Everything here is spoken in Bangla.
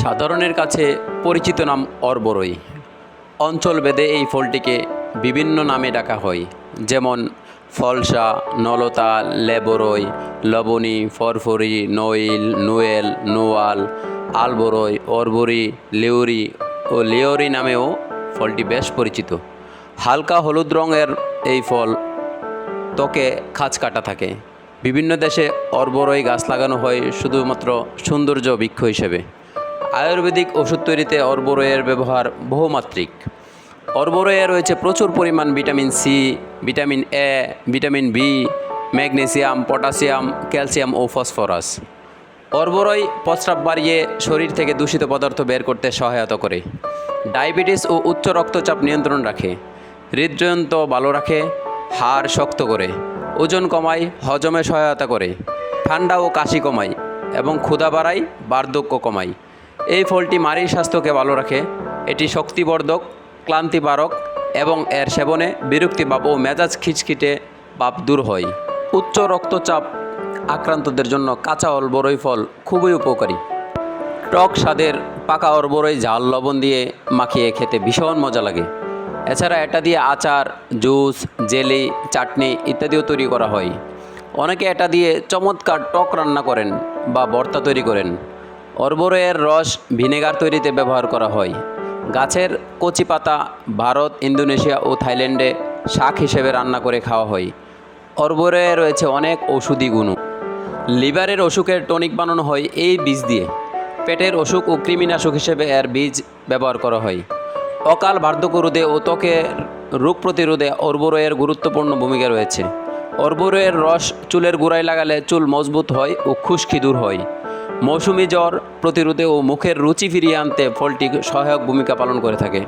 সাধারণের কাছে পরিচিত নাম অরবরই। অঞ্চলভেদে এই ফলটিকে বিভিন্ন নামে ডাকা হয়, যেমন ফলসা, নলতা, লেবরই, লবণী, ফরফরি, নইল, নুয়েল, নোয়াল, আলবরই, অরবরি, লেউরি ও লিওরি নামেও ফলটি বেশ পরিচিত। হালকা হলুদ রঙের এই ফল ত্বকে খাঁজ কাটা থাকে। বিভিন্ন দেশে অরবরই গাছ লাগানো হয় শুধুমাত্র সৌন্দর্য বৃক্ষ হিসেবে। আয়ুর্বেদিক ওষুধ তৈরিতে অরবরইয়ের ব্যবহার বহুমাত্রিক। অরবরইয়ে রয়েছে প্রচুর পরিমাণ vitamin C, vitamin A, vitamin B, magnesium, potassium, calcium ও ফসফরাস। অরবরই প্রস্রাব বাড়িয়ে শরীর থেকে দূষিত পদার্থ বের করতে সহায়তা করে। ডায়াবেটিস ও উচ্চ রক্তচাপ নিয়ন্ত্রণ রাখে। হৃদযন্ত্র ভালো রাখে, হাড় শক্ত করে, ওজন কমায়, হজমে সহায়তা করে, ঠান্ডা ও কাশি কমায় এবং ক্ষুধা বাড়ায়, বার্ধক্য কমায়। এই ফলটি নারীর স্বাস্থ্যকে ভালো রাখে। এটি শক্তিবর্ধক, ক্লান্তিবারক এবং এর সেবনে বিরক্তি ভাব ও মেজাজ খিটখিটে ভাব দূর হয়। উচ্চ রক্তচাপ আক্রান্তদের জন্য কাঁচা অরবরই ফল খুবই উপকারী। টক স্বাদের পাকা অরবরই ঝাল লবণ দিয়ে মাখিয়ে খেতে ভীষণ মজা লাগে। এছাড়া এটা দিয়ে আচার, জুস, জেলি, চাটনি ইত্যাদিও তৈরি করা হয়। অনেকে এটা দিয়ে চমৎকার টক রান্না করেন বা ভর্তা তৈরি করেন। অরবরইয়ের রস ভিনেগার তৈরিতে ব্যবহার করা হয়। গাছের কচি পাতা ভারত, ইন্দোনেশিয়া ও থাইল্যান্ডে শাক হিসেবে রান্না করে খাওয়া হয়। অরবরইয়ে রয়েছে অনেক ঔষধি গুণ। লিভারের অসুখের টনিক বানানো হয় এই বীজ দিয়ে। পেটের অসুখ ও কৃমিনাশক হিসেবে এর বীজ ব্যবহার করা হয়। অকাল বার্ধক্য রোধে ও ত্বকের রোগ প্রতিরোধে অরবরইয়ের গুরুত্বপূর্ণ ভূমিকা রয়েছে। অরবরইয়ের রস চুলের গোড়ায় লাগালে চুল মজবুত হয় ও খুশকি দূর হয়। মৌসুমি জ্বর প্রতিরোধে ও মুখের রুচি ফিরিয়ে আনতে ফলটি সহায়ক ভূমিকা পালন করে থাকে।